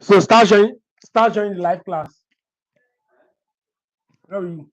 So start joining the live class. How are you?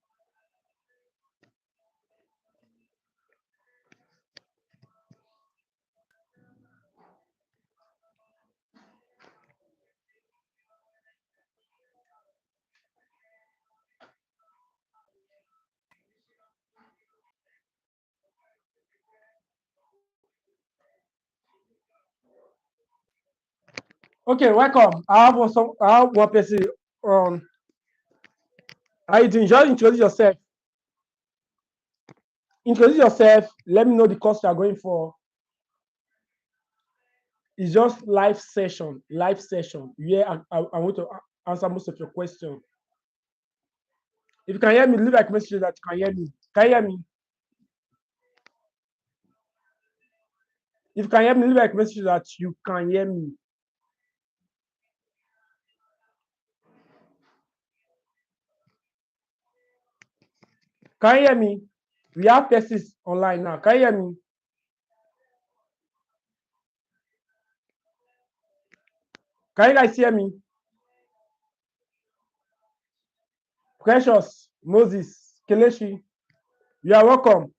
Okay, welcome. I have one person. Um, how you doing? Just introduce yourself. Introduce yourself. Let me know the course you are going for. It's just live session. Live session. Yeah, I want to answer most of your questions. If you can hear me, leave like message that you can hear me. Can you hear me? If you can hear me, leave like message that you can hear me. Can you hear me? We have persons online now. Can you hear me? Can you guys hear me? Precious, Moses, Kelechi, you are welcome.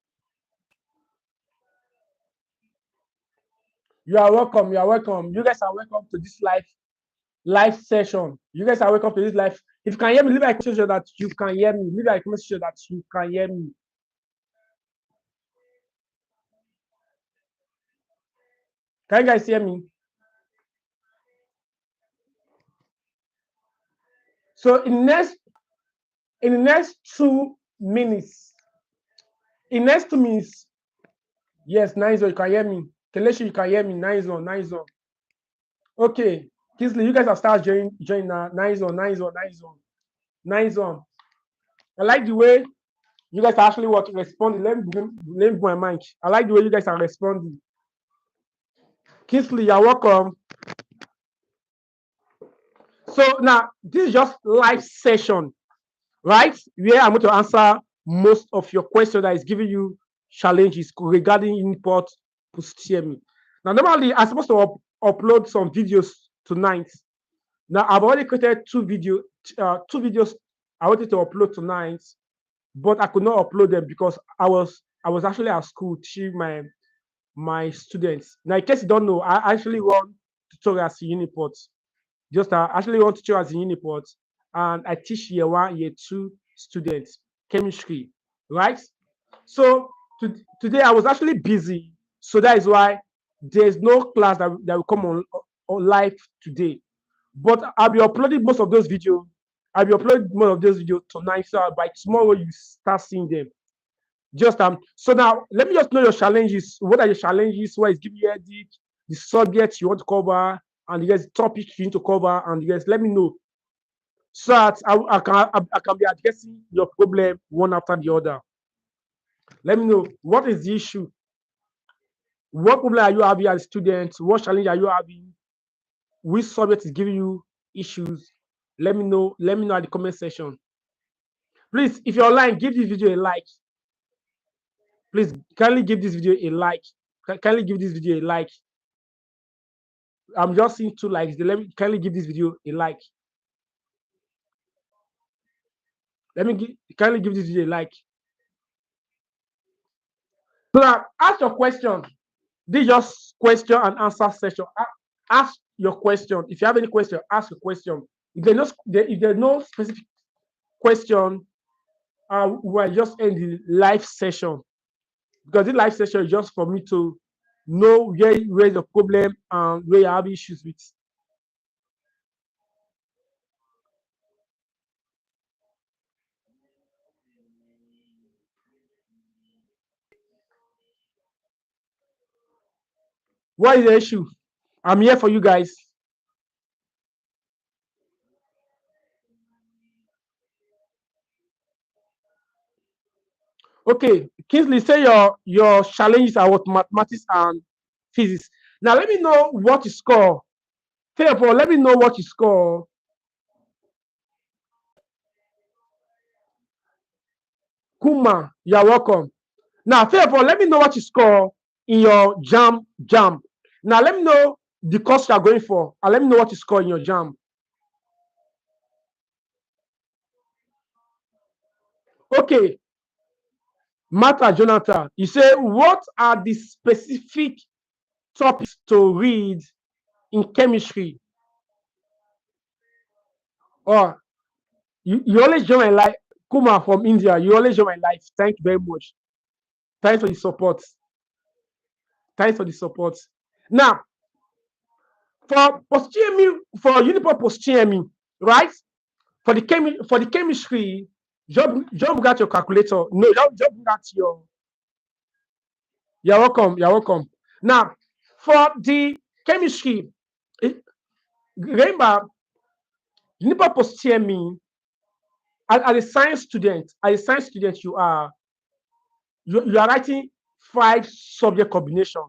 You are welcome. You are welcome. You guys are welcome to this live session. You guys are welcome to this live. If you can hear me, leave a message that you can hear me. Leave a message that you can hear me. Can you guys hear me? So in the next 2 minutes, in next 2 minutes, yes, nice one. You can hear me. Kelechi, you can hear me. Nice one, nice one. Okay, Kisley, you guys have started joining now. Nice one, nice one, nice one, nice one. I like the way you guys are actually responding. Let me put my mic. I like the way you guys are responding. Kisley, you're welcome. So now this is just live session, right? Where I'm going to answer most of your questions that is giving you challenges regarding Uniport post-TME. Now, normally I'm supposed to upload some videos tonight. Now I've already created two videos I wanted to upload tonight, but I could not upload them because I was actually at school teaching my students. Now, in case you don't know, I actually run tutorials in Uniport. Just actually run tutorials in Uniport, and I teach year 1, year 2 students chemistry, right? So today I was actually busy, so that is why there's no class that will come on live today. But I'll be uploading most of those videos. I'll be uploading most of those videos tonight, so by tomorrow you start seeing them. Just so now let me just know your challenges. What are your challenges? What is giving you headache? The subject you want to cover, and the topic you need to cover, and let me know so that I can be addressing your problem one after the other. Let me know what is the issue. What problem are you having as a student? What challenge are you having? Which subject is giving you issues? Let me know. Let me know at the comment section. Please, if you're online, give this video a like. Please kindly give this video a like. Kindly give this video a like. I'm just seeing 2 likes. Let me kindly give this video a like. Kindly give this video a like. So now ask your question. This is just question and answer session. Ask your question. If you have any question, ask a question. If there's no specific question, we'll just end the live session, because the live session is just for me to know where the problem and where you have issues with. What is the issue? I'm here for you guys. Okay, Kingsley, say your challenges are what mathematics and physics. Now let me know what you score. Therefore, let me know what you score. Kuma, you are welcome. Now, therefore, let me know what you score in your jam. Now let me know the course you are going for, and let me know what you score in your jam. Okay, Martha Jonathan, you say, what are the specific topics to read in chemistry? Or you always join my life. Kuma from India, you always join my life. Thank you very much. Thanks for the support. Thanks for the support. Now, for for Uniport post-GME, right? For the chemistry, just bring out your calculator. No, just bring out your. You're welcome. You're welcome. Now, for the chemistry, remember, Uniport post-GME, as a science student, you are writing 5 subject combination.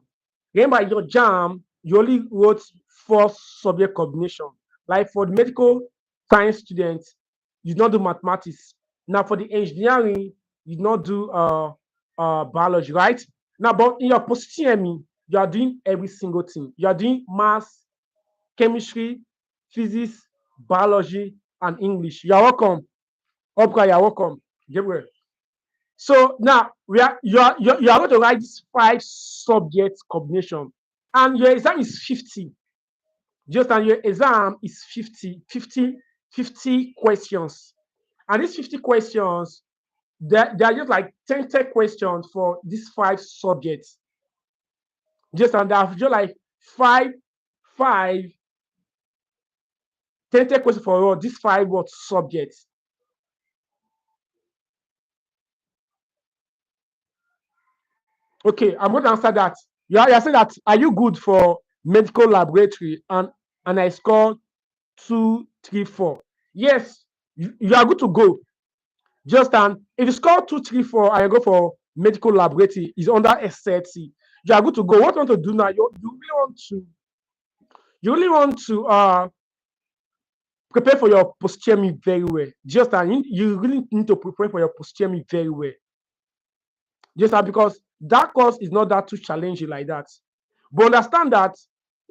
Remember, your jam, you only wrote 4 subject combination. Like for the medical science students, you don't do mathematics. Now for the engineering, you don't do biology, right? Now, but in your post TME, you are doing every single thing. You are doing maths, chemistry, physics, biology, and English. You are welcome. Okay, you are welcome. Gabriel. So now you are going to write this 5 subject combination, and your exam is 50. Just and your exam is 50 questions. And these 50 questions, they are just like 10 questions for these 5 subjects. Just and they are just like five, five, 10 questions for all these 5 subjects. Okay, I'm going to answer that. You are saying that, are you good for medical laboratory? And I scored 2, 3, 4. Yes, you are good to go. Just and if you score 2, 3, 4 and you go for medical laboratory, is under SLT. You are good to go. What you want to do now? You really want to prepare for your post-TME very well. Just and you really need to prepare for your post-TME very well. Just because that course is not that too challenging like that. But understand that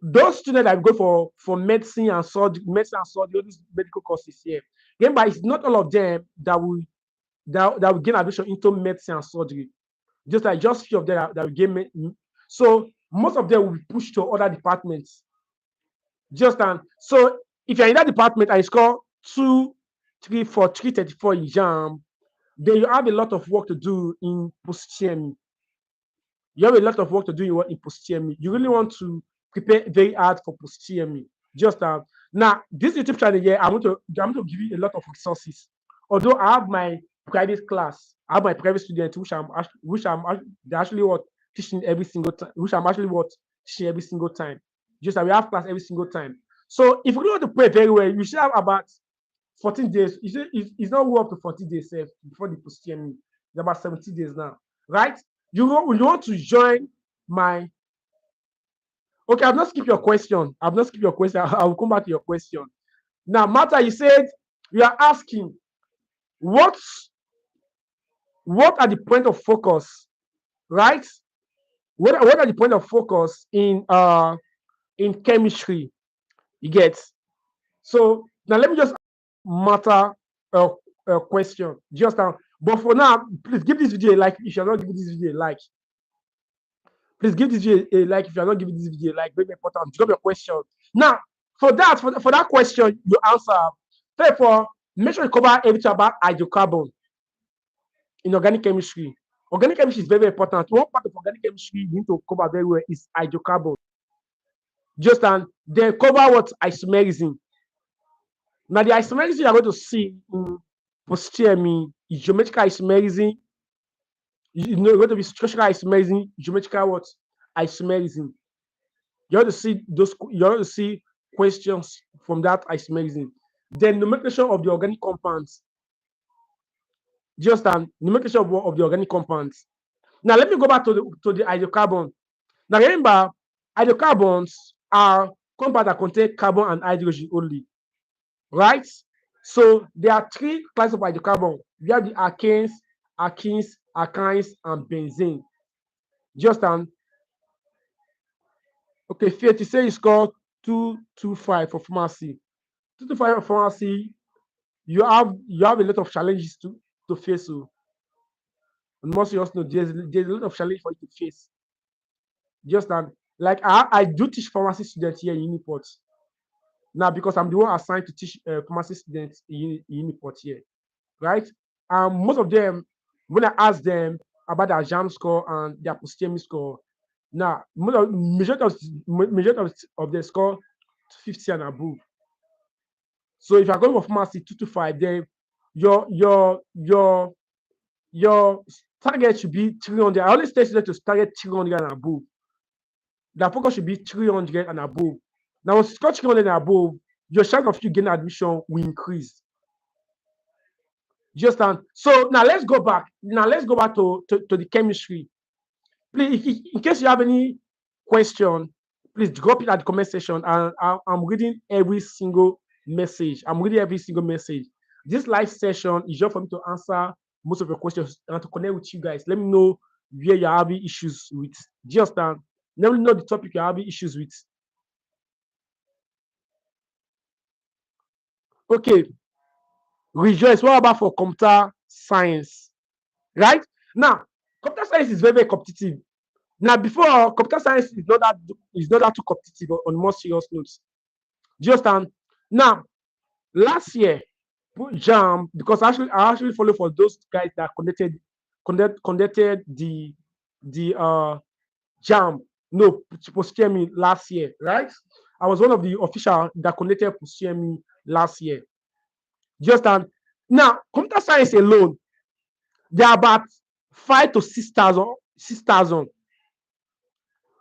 those students that go for medicine and surgery, all these medical courses here, remember, it's not all of them that will gain admission into medicine and surgery. Just few of them that will gain. So most of them will be pushed to other departments. Just and so if you're in that department and you score 2, 3, 4, 334 exam, then you have a lot of work to do in post-TME. You have a lot of work to do in post-TME. You really want to prepare very hard for post-TME. Just now, this YouTube channel here, I'm going to give you a lot of resources. Although I have my private class, I have my private students, they're actually what teaching every single time, which I'm actually what teaching every single time. Just that we have class every single time. So if you really want to play very well, you should have about 14 days. It's not up to 40 days before the post-TME. It's about 70 days now, right? You want to join my. Okay, I've not skipped your question. I will come back to your question. Now, Martha, you said you are asking what are the point of focus, right? What are the point of focus in chemistry? You get. So now let me just Martha a question just now. But for now, please give this video a like if you're not giving this video a like. Please give this video a like if you're not giving this video a like. Very important. Drop your question. Now, for that question, you answer. Therefore, make sure you cover everything about hydrocarbon in organic chemistry. Organic chemistry is very, very important. One part of organic chemistry you need to cover very well is hydrocarbon. Just and then cover what isomerism. Now, the isomerism you are going to see in post-TME is geometrical isomerism. You know, going to be structural isomerism, geometrical what isomerism. You have to see questions from that isomerism. Then nomenclature of the organic compounds. Just nomenclature of the organic compounds. Now let me go back to the hydrocarbon. Now remember, hydrocarbons are compounds that contain carbon and hydrogen only, right? So there are 3 classes of hydrocarbon. We have the alkanes, alkynes, and benzene. Just okay, Faith, you say you scored 225 for pharmacy. 225 for pharmacy, you have a lot of challenges to face. So on more serious note, there's a lot of challenge for you to face. Just like I do teach pharmacy students here in Uniport now because I'm the one assigned to teach pharmacy students in Uniport here, right? Most of them, when I ask them about their jam score and their post score, now majority of the score 50 and above. So if you're going for pharmacy 2 to 5, then your your your your target should be 300. I always tell students to target 300 and above. The focus should be 300 and above. Now, once you score 300 and above, your chance of you getting admission will increase. Just so now let's go back. Now let's go back to the chemistry. Please, in case you have any question, please drop it at the comment section. And I'm reading every single message. I'm reading every single message. This live session is just for me to answer most of your questions and to connect with you guys. Let me know where you're having issues with. Just let me know the topic you're having issues with. Okay, Rejoice. What about for computer science? Right now, computer science is very, very competitive. Now, before computer science is not that too competitive on more serious notes. Just now, last year, jam because I actually follow for those guys that conducted the jam no post me last year, right? I was one of the official that conducted post me last year. Just now, computer science alone, there are about 5 to 6,000.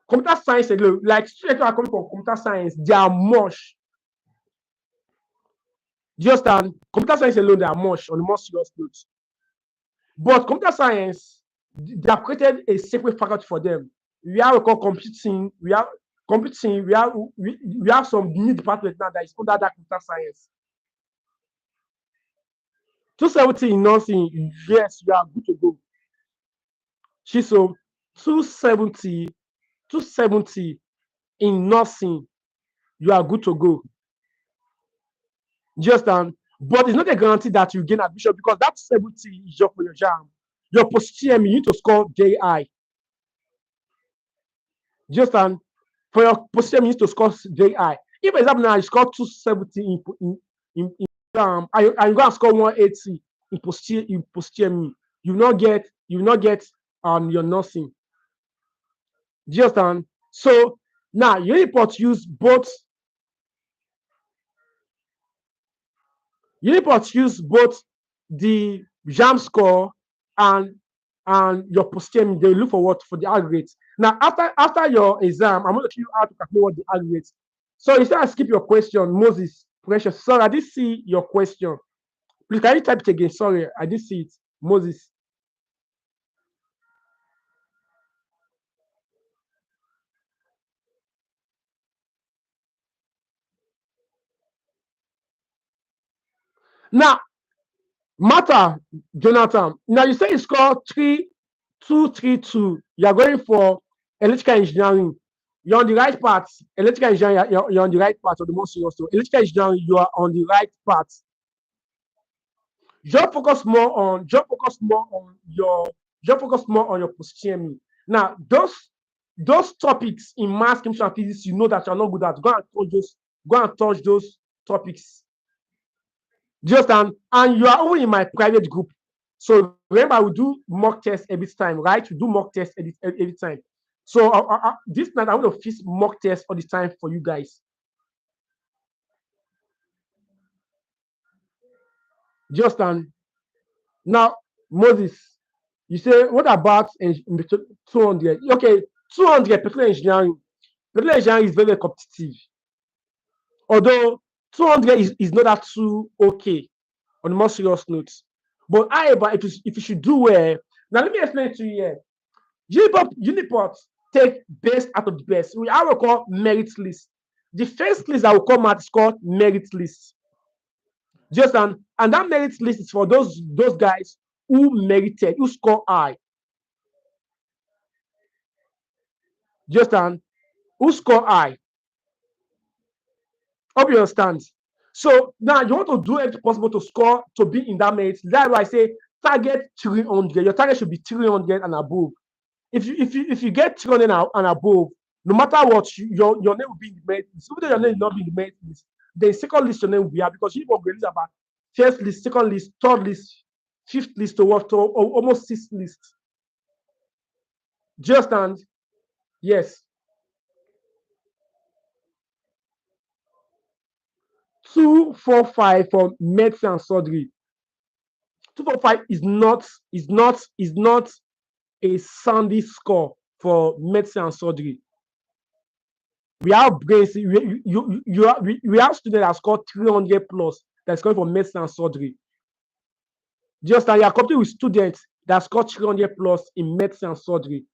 Computer science alone, like students who are coming from computer science, they are much. Just computer science alone, they are much on the more serious notes. But computer science, they have created a separate faculty for them. We have called computing. We have computing. We have some new department now that is under that computer science. 270 in nursing, yes, you are good to go. Chiso, 270, 270 in nursing, you are good to go. Just but it's not a guarantee that you gain admission because that 70 is just for your jam. Your post TM, you need to score very high. Just for your post TM, you need to score very high. If example now you score 270 in and you go and score 180 in post TM, you will not get your nursing. Just so now Uniport use both the jam score and your post-term. They look for what for the aggregate. Now after your exam, I'm going to show you how to calculate what the aggregate. So instead of skip your question, Moses, Precious. Sorry, I didn't see your question. Please can you type it again? Sorry, I didn't see it. Moses. Now, Martha, Jonathan. Now you say you score 3,232. You are going for electrical engineering. You're on the right path. Electrical engineering, you're on the right path of the most serious. So electrical engineering, you are on the right path. Just focus more on your post TME. Now, those topics in math, chemistry, and physics, you know that you're not good at. Go and touch those topics. Just and you are only in my private group. So remember, we do mock tests every time, right? We do mock tests every time. So this night I want to fix mock tests all the time for you guys. Just now, Moses, you say what about 200? Okay, 200 petroleum engineering. Petroleum engineering is very, very competitive. Although 200 is not that too okay on the more serious notes. But however, if you should do well, now let me explain it to you here. Uniport take best out of the best. We have a call merit list. The first list that will come out is called merit list. Just and that merit list is for those guys who merited, who score high. Just who score high. Hope you understand. So now you want to do everything possible to score to be in that merit. That's why I say target 300. Your target should be 300 and above. If you get 300 and above, no matter what, your name will be in the merit list. Even though your name will not be in the merit list, the second list your name will be out because you will release about first list, second list, third list, fifth list to what to almost sixth list. Do you understand? Yes. 245 for medicine and surgery. 245 is not a sandy score for medicine and surgery. We have brains. We have students that score 300 plus that's going for medicine and surgery. Just like you are competing with students that score 300 plus in medicine and surgery.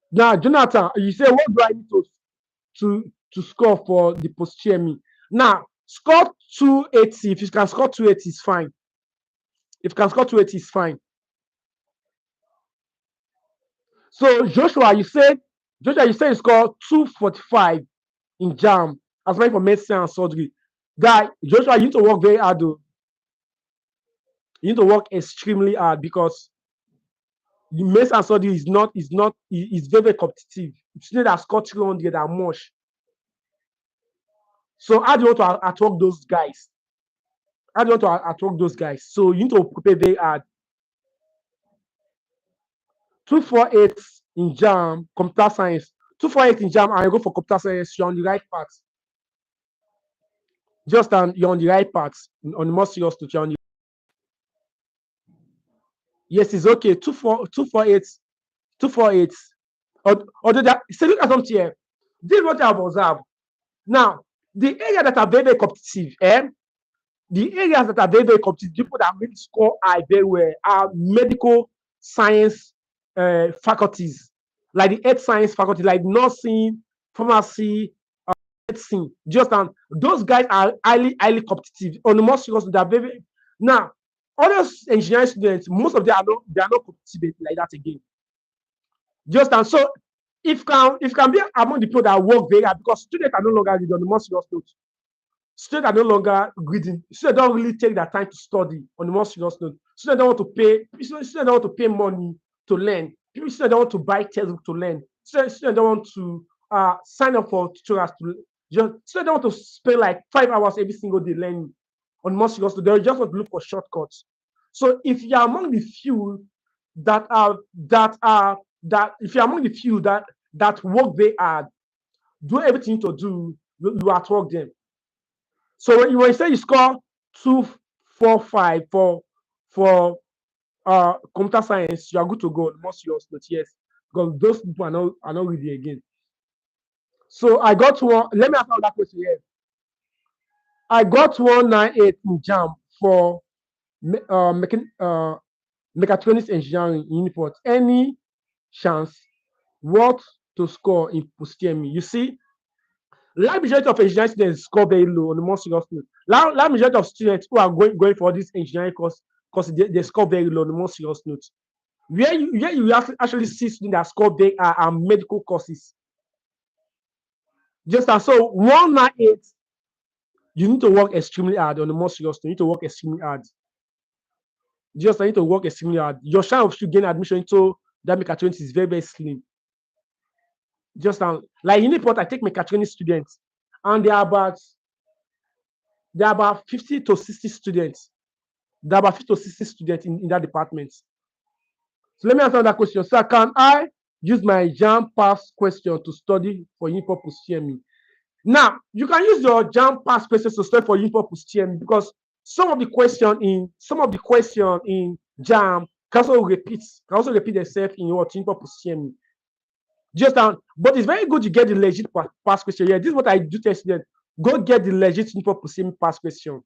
Now, Jonathan, you say, what do I need to score for the post GME? Now, score 280. If you can score 280, is fine. If you can score 280, is fine. So Joshua, you said you score 245 in JAM as well for medicine and surgery. Guy, Joshua, you need to work very hard though. You need to work extremely hard because the medicine and surgery is very, very competitive. Students that score 300 are much. So how do you want to attract those guys? How do you want to attract those guys? So you need to prepare very hard. 248 in JAM, computer science. 248 in JAM, and you go for computer science, you're on the right path. Just you're on the right path. On the more serious note, you're on the yes, it's okay. 248, 248. Although that, say, look at something here. This is what I've observed. Now, the areas that are very, very competitive, the areas that are very, very competitive, people that really score high very well are medical science faculties, like the earth science faculty, like nursing, pharmacy, medicine. Just those guys are highly, highly competitive. On the more serious, they are very now. Other engineering students, most of them are not competitive like that again. Just so if can be among the people that work very hard because students are no longer reading on the more serious note. Students are no longer reading. Students don't really take their time to study on the more serious note. Students don't want to pay. Students don't want to pay money to learn. Students don't want to buy textbook to learn. Students don't want to sign up for tutorials to just. Students don't want to spend like 5 hours every single day learning on more serious note. They just want to look for shortcuts. So if you are among the few that if you're among the few that work very hard, do everything to do, you attract them. So when you say you score 245 for computer science, you are good to go. Most yours, but yes, because those people are not ready again. So I got one. Let me ask that question here. I got 198 in JAM for mechatronics engineering in Uniport. Any chance what to score in post TME? You see, large majority of engineering students score very low on the more serious note. Large majority of students who are going for this engineering course they score very low on the more serious note. Where you actually see students that score very are medical courses. Just as so 198, you need to work extremely hard on the more serious note. You need to work extremely hard. Just need to work extremely hard. Your chance of gain admission into that mechatronics is very, very slim. Just like Uniport, I take mechatronics students, and there are about 50 to 60 students. There are about 50 to 60 students in that department. So let me answer that question. Sir, can I use my JAM pass question to study for Uniport post TME? Now, you can use your JAM pass questions to study for Uniport post TME because some of the question in JAM can also repeat themselves in your Uniport post TME. Just but it's very good you get the legit pass question. Yeah, this is what I do tell students. Go get the legit Uniport post TME pass question.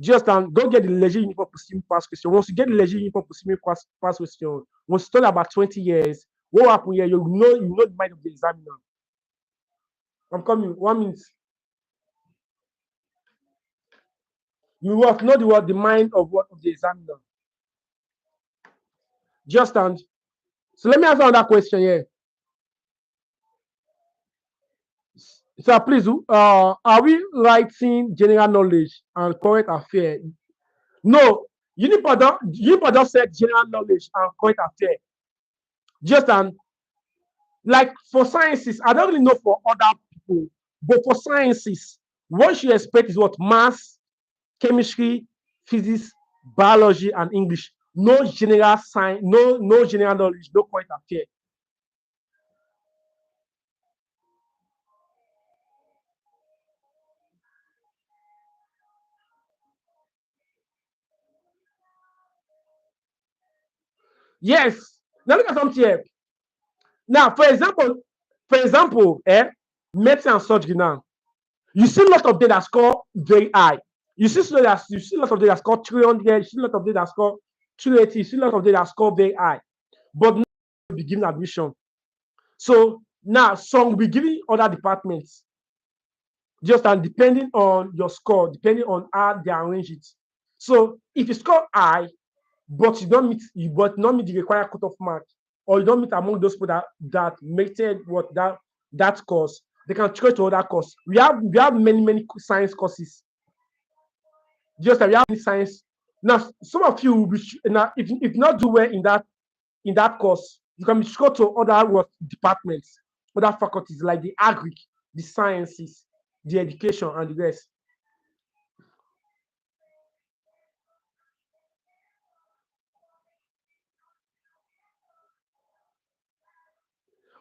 Just go get the legit Uniport post TME pass question. Once you get the legit Uniport post TME pass question, once you study about 20 years, what will happen here? You know the mind of the examiner. I'm coming. 1 minute. You will know the mind of the examiner. Just so let me answer that question here. So please, are we writing general knowledge and current affairs? No, Uniport just said general knowledge and current affairs. Just like for sciences, I don't really know for other people, but for sciences, what you expect is what maths, chemistry, physics, biology, and English. No general science, no general knowledge, no current affairs. Yes. Now look at something here. Now, for example, medicine and surgery now. You see a lot of data that score very high. You see a lot of data that score 300, you see a lot of data that score 280, you see a lot of data that score very high. But now will be given admission. So now some will be giving other departments just and depending on your score, depending on how they arrange it. So if you score high, but but not meet the required cutoff mark, or you don't meet among those people that mated what that course, they can transfer to other course. We have many science courses. Just that we have many science. Now, some of you will be now if you not do well in that course, you can be transferred to other what departments, other faculties like the agric, the sciences, the education, and the rest.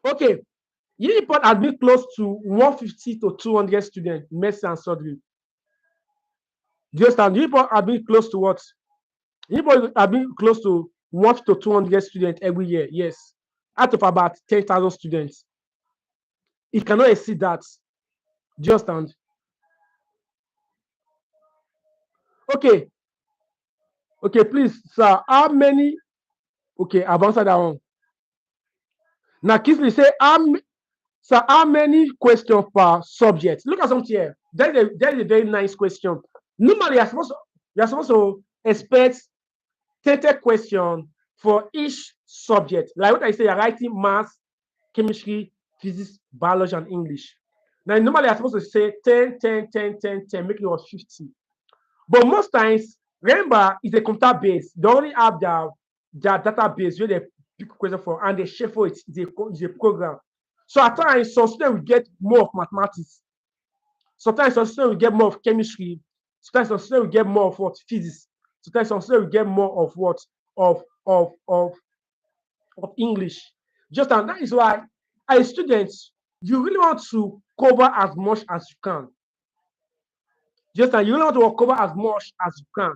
Okay, Uniport has been close to 150 to 200 students in medicine and surgery. Just and Uniport have been close to what? Uniport have been close to 150 to 200 students every year. Yes, out of about 10,000 students, it cannot exceed that. Just and okay, okay, please, sir. How many? Okay, I've answered that one. Now, Kingsley say, sir, how many questions per subject? Look at something here. That is a very nice question. Normally, you're supposed to expect 30 question for each subject. Like what I say, you're writing math, chemistry, physics, biology, and English. Now, normally, I'm supposed to say 10, 10, 10, 10, 10, making it 50. But most times, remember, it's a computer base. They already have their database where they pick question for and they shuffle it. It's a program. So at times, some students will get more of mathematics. Sometimes some students will get more of chemistry. Sometimes some students will get more of what physics. Sometimes some students will get more of what of English. Just and that is why as students, you really want to cover as much as you can. Just and you really want to cover as much as you can.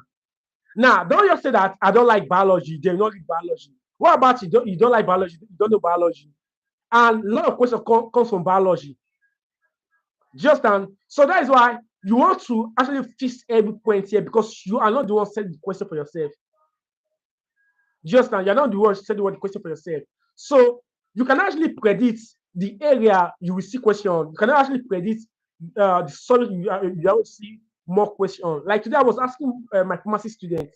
Now, don't just say that I don't like biology, they not like biology. What about you don't like biology, you don't know biology? And a lot of questions comes from biology. Just and so that is why you want to actually fix every point here because you are not the one setting the question for yourself. Just now, you're not the one setting the question for yourself. So you can actually predict the area you will see question. You can actually predict the solid you will see more question. Like today, I was asking my pharmacy students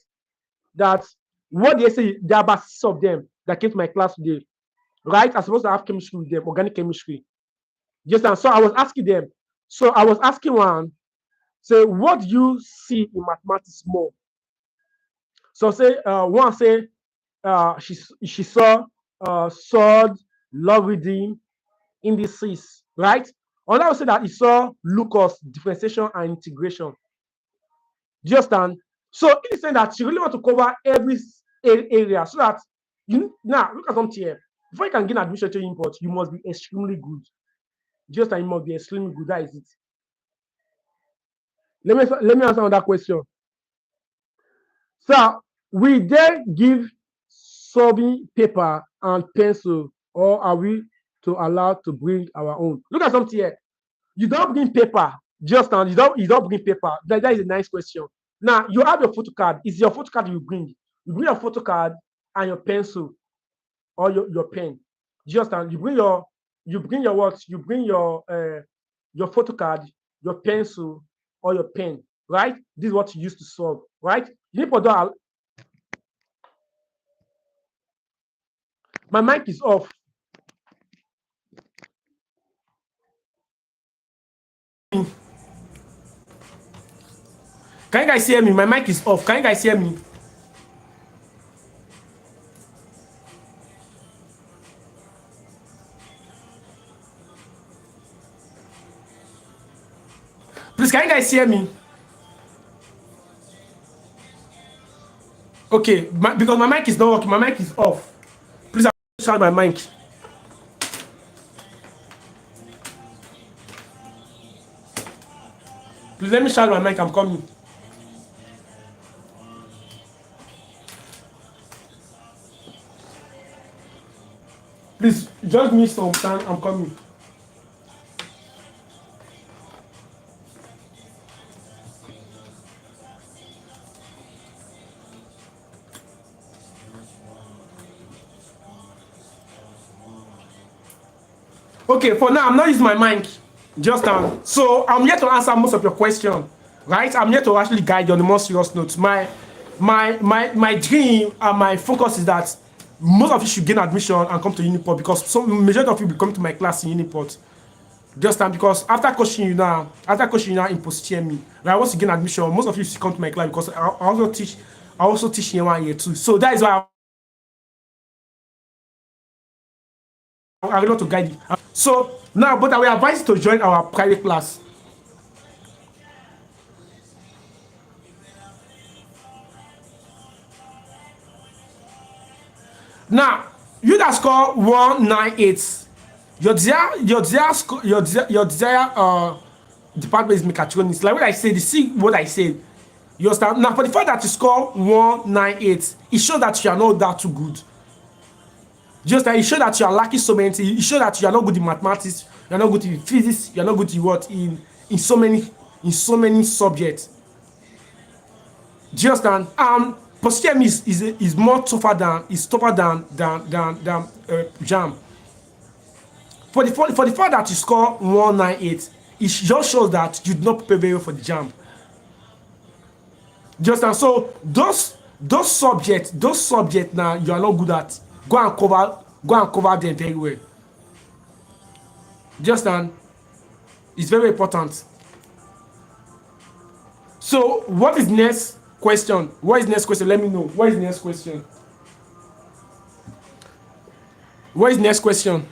that what they say there are about 6 of them that came to my class today. Right? I'm supposed to have chemistry with them, organic chemistry. Just now, so I was asking them. So I was asking one, say, what do you see in mathematics more? So say one say she saw sword, logarithm, indices, right? Another will say that he saw Lucas differentiation and integration. Do you understand? So it is saying that you really want to cover every area so that you now look at something here. Before you can gain admission to import, you must be extremely good. Just and you must be extremely good. That is it. Let me answer another question. So we then give solving paper and pencil, or are we to allowed to bring our own? Look at something here. You don't bring paper, just now. You don't bring paper. That is a nice question. Now you have your photo card. It's your photo card you bring. You bring your photo card and your pencil or your pen. Just now you bring your what? You bring your photo card, your pencil, or your pen. Right? This is what you use to solve. Right? You need for that. My mic is off. Can you guys hear me? My mic is off. Can you guys hear me? Please, can you guys hear me? Okay, because my mic is not working. My mic is off. Please, I'll shout my mic. Please let me shout my mic. I'm coming. Please, just give me some time. I'm coming. Okay, for now, I'm not using my mic. Just so I'm here to answer most of your questions, right? I'm here to actually guide you on the more serious notes. My dream and my focus is that most of you should gain admission and come to Uniport, because some majority of you will come to my class in Uniport. Just because after coaching you now in post-TME, right, once you gain admission, most of you should come to my class, because I also teach in 1 year too. So that is why I want to guide you. So now, but I will advise you to join our private class. Now, you that score 198, your desire department is mechatronics. Like what I said, you see what I said. You understand? Now, for the fact that you score 198, it shows that you are not that too good. Just that it shows that you are lacking so many things. It shows that you are not good in mathematics, you are not good in physics, you are not good in what in so many subjects. Do you understand? Post-TM is more tougher than JAM. For the fact that you score 198, it just shows that you did not prepare very well for the JAM. Do you understand? So those subjects now you are not good at, go and cover them very well. Do you understand? It's very important. So what is next question? What is next question? Let me know. What is next question? What is next question?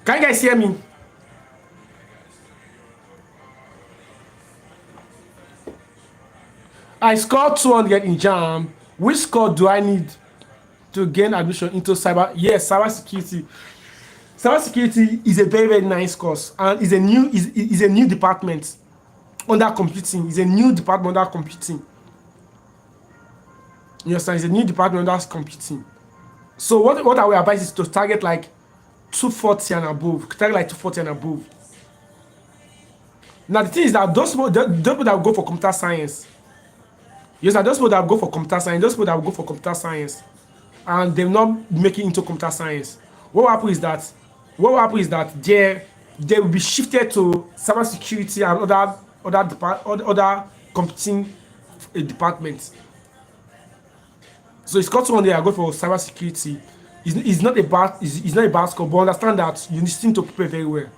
Can you guys hear me? I scored 200 in JAM. Which score do I need to gain admission into cyber? Yes, cybersecurity. Cybersecurity is a very, very nice course, and is a new department under computing. It's a new department under computing. You understand? It's a new department under computing. So what I will advise is to target like 240 and above. Target like 240 and above. Now the thing is that those people that will go for computer science. Yes, those people that will go for computer science, and they're not make it into computer science. What will happen is that they will be shifted to cybersecurity and other computing departments. So it's got someone there I go for cybersecurity. It's not a bad score, but understand that you need to prepare very well.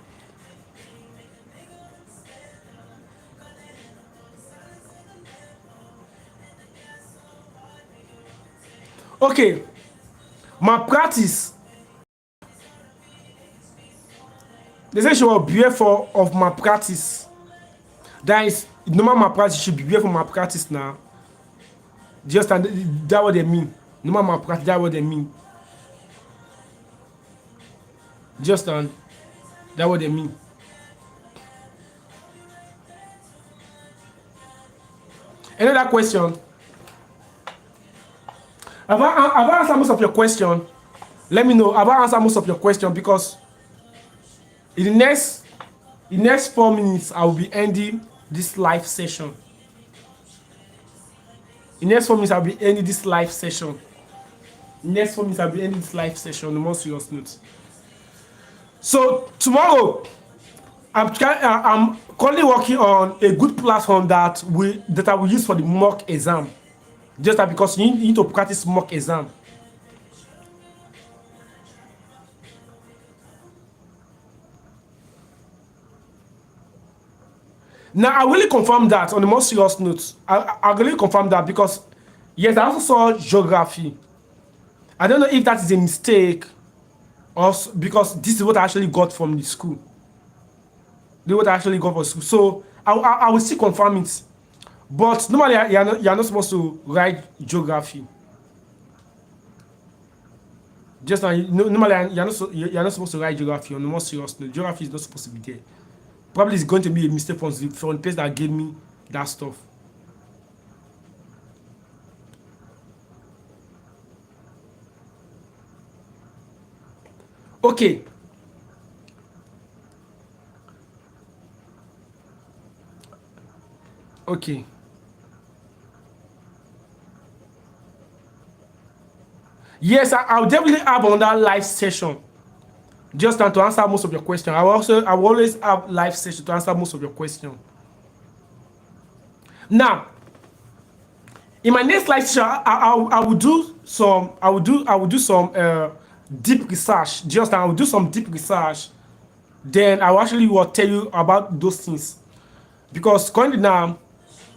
Okay, malpractice. They say she will beware of malpractice. That is normal malpractice. She should beware for malpractice now. Just that what they mean. Normal malpractice. That what they mean. Just that what they mean. Another question. Have I answered most of your question? Let me know. Have I answered most of your question? Because in the next 4 minutes, I will be ending this live session. In the next 4 minutes, I'll be ending this live session. The most serious note. So tomorrow, I'm currently working on a good platform that I will use for the mock exam. Just that because you need to practice mock exam. Now, I really confirm that on the more serious note. I really confirm that because, yes, I also saw geography. I don't know if that is a mistake or because this is what I actually got from the school. This is what I actually got from school. So I will still confirm it. But normally, you're not supposed to write geography. Just normally, you're not supposed to write geography on the more serious note. Geography is not supposed to be there. Probably it's going to be a mistake from the place that gave me that stuff. Okay. Okay. Yes, I'll definitely have another live session just to answer most of your questions. I will always have live session to answer most of your questions. Now, in my next live session, I will do some deep research. Just I will do some deep research. Then I will actually will tell you about those things because currently now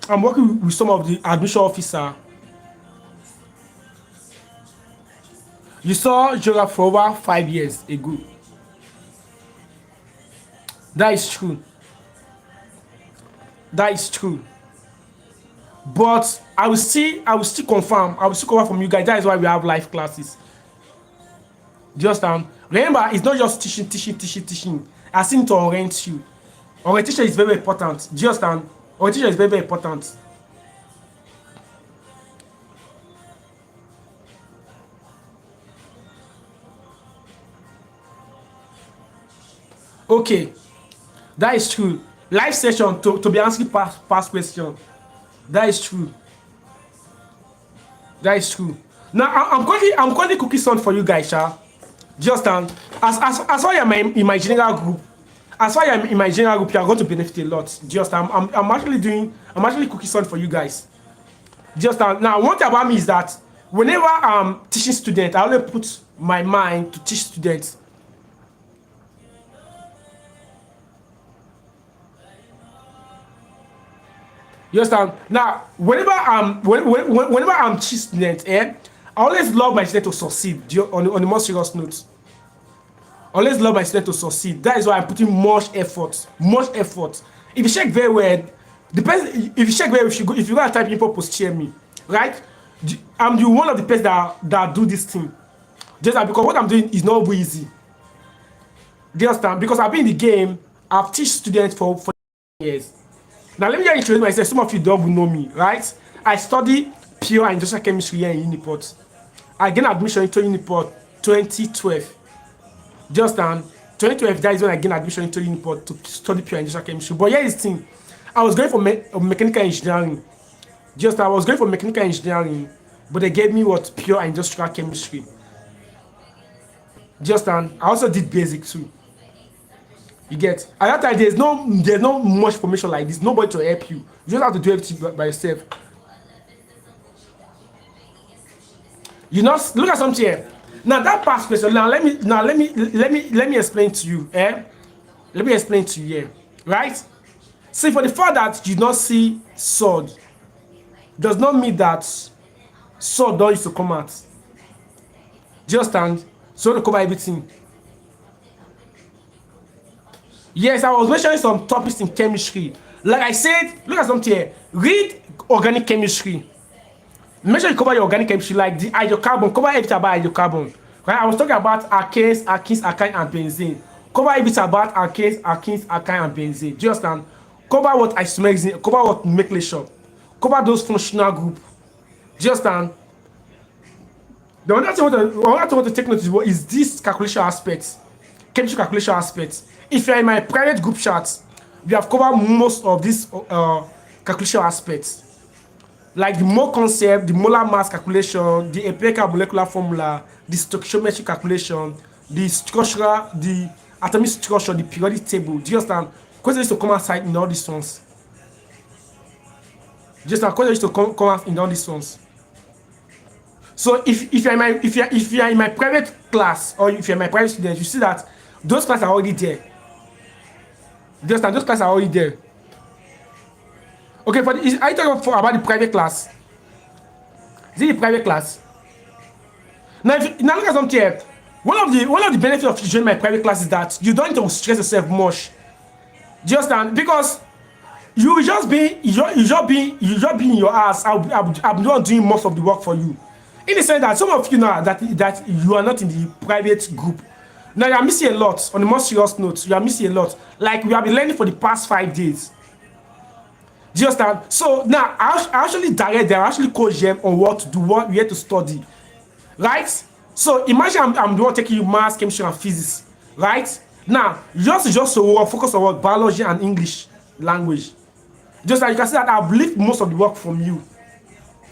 I'm working with some of the admission officer. You saw geography for over 5 years ago. That is true. That is true. But I will still confirm. I will still confirm from you guys. That is why we have live classes. Just remember, it's not just teaching. I seem to orient you. Orientation is very important. Just orientation is very important. Okay, that is true. Live session to be answering past question. That is true. That is true. Now I'm currently cooking something for you guys, sha. Just as far as in my general group, as far as in my general group, you are going to benefit a lot. Just I'm actually cooking something for you guys. Just now, one thing about me is that whenever I'm teaching students, I only put my mind to teach students. You understand? Now, whenever I'm teaching students, I always love my students to succeed. On the more serious note, I always love my students to succeed. That is why I'm putting much effort. Much effort. If you check very well, depends. If you check very well, if you go and type info post share me, right? I'm the one of the person that do this thing. Just like because what I'm doing is not easy. Do you understand? Because I've been in the game, I've taught students for years. Now let me just introduce myself. Some of you don't know me, right? I study pure industrial chemistry here in Uniport. I gained admission into Uniport 2012. Just 2012, that is when I gained admission into Uniport to study pure industrial chemistry. But here is the thing. I was going for mechanical engineering. I was going for mechanical engineering, but they gave me what? Pure industrial chemistry. I also did basic too. You get at that time there's no much information like this, nobody to help you. You just have to do everything by yourself. You know, look at something here. Now that past question, let me explain to you. Let me explain to you here. Right? See, for the fact that you don't see sword does not mean that sword don't used to come out. So to cover everything. Yes, I was mentioning some topics in chemistry. Like I said, look at something here. Read organic chemistry. Make sure you cover your organic chemistry, like the hydrocarbon. Cover everything about hydrocarbon. Right? I was talking about alkanes, alkyne, and benzene. Cover everything about alkanes, alkyne, and benzene. Do you understand? Cover what isomerism. Cover what nomenclature. Cover those functional group. Do you understand? The other thing I want to take note is this calculation aspect, chemistry calculation aspect. If you're in my private group chat, we have covered most of these calculation aspects, like the mole concept, the molar mass calculation, the empirical molecular formula, the stoichiometry calculation, the structural, the atomic structure, the periodic table. Do you understand? Questions to come outside in all these ones. Questions to come out in all these ones. So if you're in my private class or if you're my private student, you see that those classes are already there. Those classes are already there. Okay, are you talking about the private class? Is it the private class? Now, now look at something here. One of the benefits of joining my private class is that you don't need to stress yourself much. Do you understand? Because you will just be in your ass. I'm not doing most of the work for you. In the sense that some of you now that you are not in the private group. Now you are missing a lot. On a more serious note, you are missing a lot. Like we have been learning for the past 5 days. Do you understand? So now I actually direct them, I actually coach them on what to do, what we have to study. Right? So imagine I'm the one taking you maths, chemistry, and physics. Right? Now, just to focus on what biology and English language. Just like you can see that I've left most of the work from you.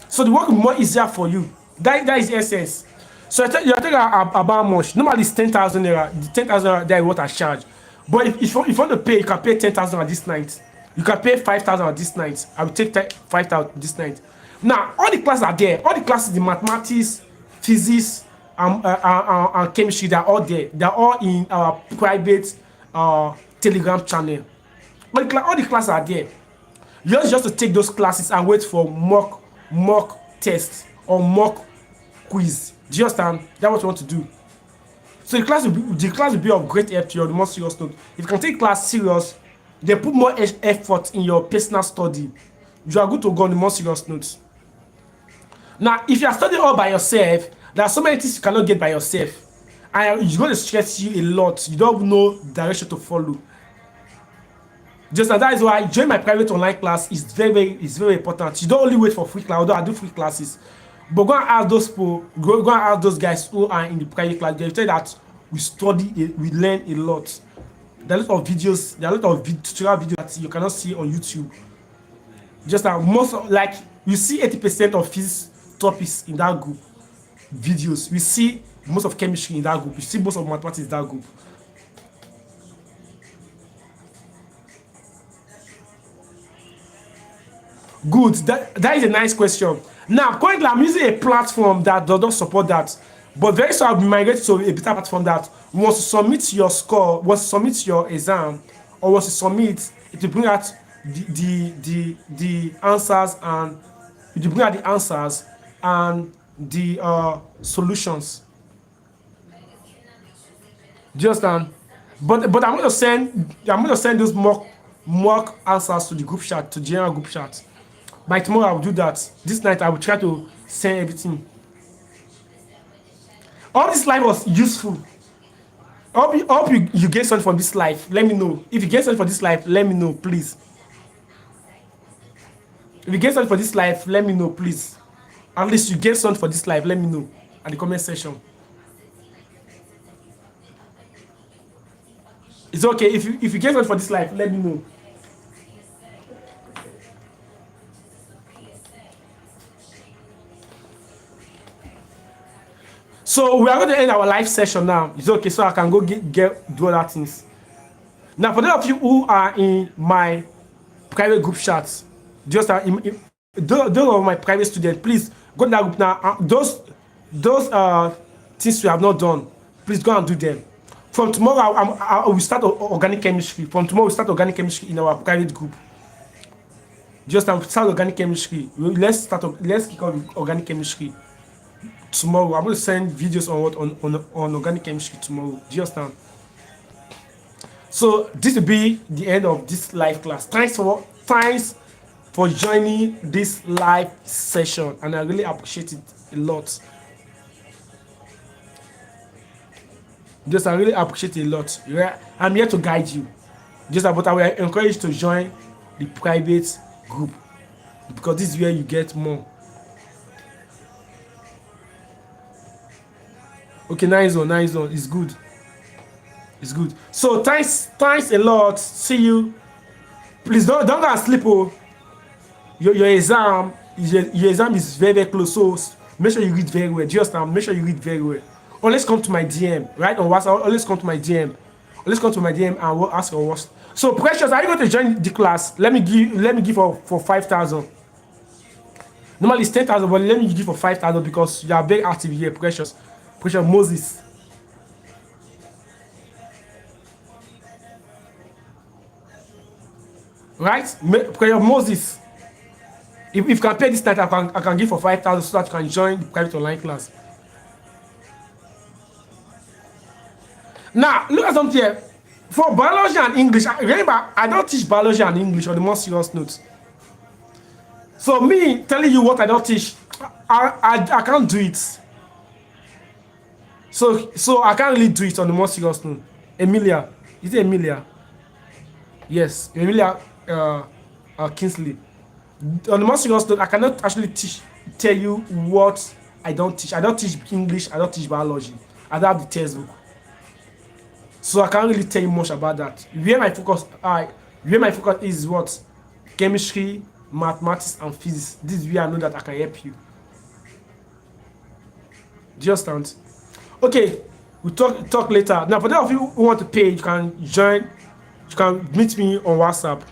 So the work will be more easier for you. That is the essence. So you're talking about much. Normally it's 10,000 naira. The 10,000 naira that is what I charge. But if you want to pay, you can pay 10,000 at this night. You can pay 5,000 at this night. I will take 5,000 this night. Now, all the classes are there. All the classes, the mathematics, physics, and chemistry, they're all there. They're all in our private Telegram channel. All the classes are there. Yours just to take those classes and wait for mock test or mock quiz. Do you understand? That's what you want to do. So the class will be of great help to you on the more serious note. If you can take class serious, they put more effort in your personal study. You are good to go on the more serious notes. Now, if you are studying all by yourself, there are so many things you cannot get by yourself, and it's going to stress you a lot. You don't know the direction to follow. Just and that is why join my private online class is very important. You don't only wait for free class, although I do free classes. But go and ask those people, go and ask those guys who are in the private class. They tell you that we study, we learn a lot. There are a lot of videos, tutorial videos that you cannot see on YouTube. Just like like you see 80% of physics topics in that group videos. We see most of chemistry in that group. We see most of mathematics in that group. Good. That is a nice question. Now, currently, I'm using a platform that does not support that. But very soon, I'll be migrated to a better platform that once you submit your score, once you submit your exam, or once you submit, it will bring out the answers and it will bring out the answers and the solutions. Do you understand? But I'm going to send those mock answers to the group chat, to general group chat. By tomorrow, I will do that. This night, I will try to send everything. All this life was useful. Hope you get something from this life. Let me know. If you get something from this life, let me know, please. If you get something for this life, let me know, please. At least you get something for this life, let me know at the comment section. It's okay. If you get something for this life, let me know. So we are going to end our live session now. It's okay, so I can go do other things. Now, for those of you who are in my private group chats, those are my private students, please go to that group now. Those things we have not done, please go and do them. From tomorrow, I will start organic chemistry. From tomorrow, we start organic chemistry in our private group. Just start organic chemistry. Let's kick off organic chemistry tomorrow. I'm going to send videos on organic chemistry tomorrow. Do you understand? So this will be the end of this live class. Thanks for joining this live session, and I really appreciate it a lot. I really appreciate it a lot. I'm here to guide you. But I will encourage you to join the private group because this is where you get more. Okay, nice one. It's good. So thanks a lot. See you. Please don't go and sleep. Oh, your exam is very close. So make sure you read very well. Make sure you read very well. Always come to my DM, right? On WhatsApp. Always come to my DM. And we'll ask for what. So Precious, are you going to join the class? Let me give for 5,000. Normally it's 10,000, but let me give for 5,000 because you are very active here, Precious Moses. Right? Prayer Moses. If you can pay this night, I can give for 5,000 so that you can join the private online class. Now, look at something here. For biology and English, remember, I don't teach biology and English on the more serious notes. So me telling you what I don't teach, I can't do it. So I can't really do it on the more serious note. Emilia, is it Emilia? Yes, Emilia Kingsley. On the more serious note, I cannot actually tell you what I don't teach. I don't teach English. I don't teach biology. I don't have the textbook. So I can't really tell you much about that. Where my focus is what? Chemistry, mathematics, and physics. This is where I know that I can help you. Do you understand? Okay, we'll talk later. Now, for those of you who want to pay, you can join. You can meet me on WhatsApp.